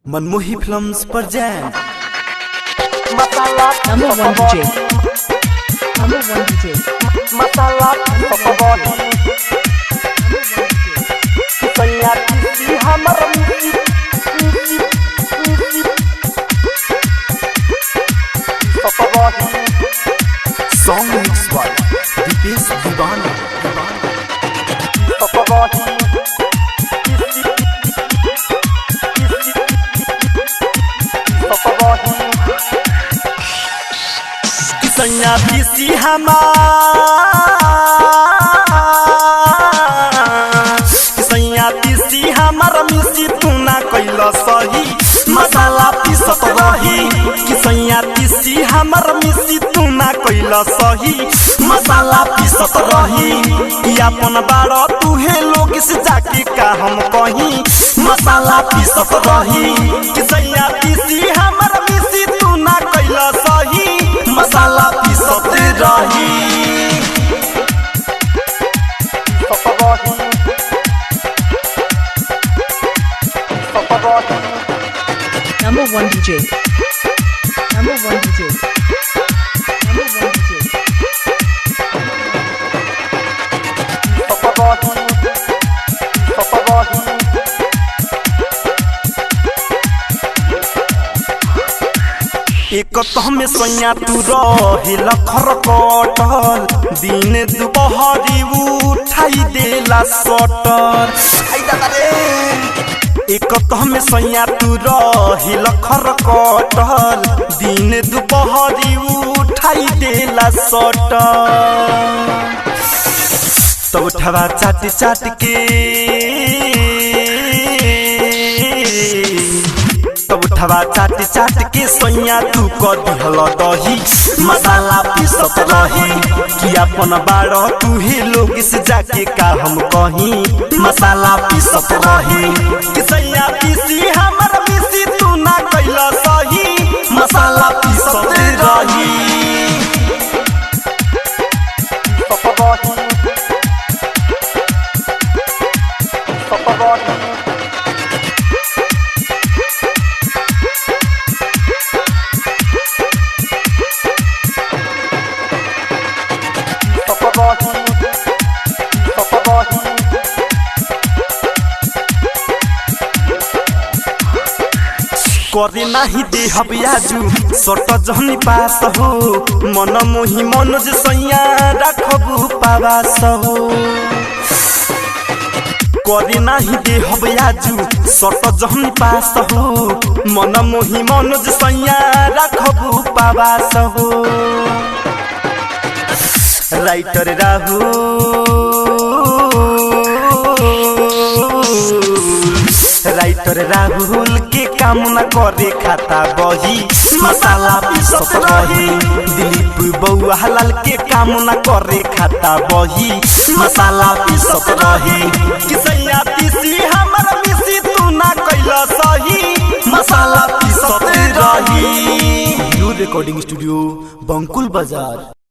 मनमोही films present Number one DJ. Number one DJ. Masala Pokobody Kisahnya kisi hamar Pokobody song mixed by Dipesh Divana Pokobody Pokobody Kisahnya kisi hamar मिसी तू ना कैला सही मसाला पीसत रही किसैया तीसी हमर मिसी तू ना कैला सही मसाला पीसत रही कि अपन बाड़ा तू हे लोग से जाके का हम कहीं मसाला पीसत रही किसैया तीसी हमर मिसी तू ना कैला सही मसाला पीसत रही Number one DJ. Number one DJ. Number one DJ. एक में सोया तू रहे लखर कटल दिन दुपहरी उठाई देला सटर एक में सोया तू रहे लखर कटल दिन दुपहरी उठाई देला सटर तब उठवा चाट चाट के तब उठवा चाट चाट के सोया तू कर दिहल दही मसाला पीसत रही कि अपन बाड़ा तू ही लोग से जाके का हम कहीं मसाला पीसत रही कि सैया पीसी हमर मिसी तू ना कैला सही मसाला पीसत रही करे नाही दे हबियाजू सट जहनी पास हो मन मोही मनोज सैया राखबू पावास हो करे नाही दे हबियाजू सट जहनी पास हो मन मोही मनोज सैया राखबू पावास हो राइटर राहुल के काम न करे खाता बही मसाला पीसत रही दिलीप बउआ हलाल के काम न करे खाता बही मसाला पीसत रही किसैया तीसी हमर मिसी तू ना कैला सही मसाला पीसत रही। रिकॉर्डिंग स्टूडियो बंकुल बाजार।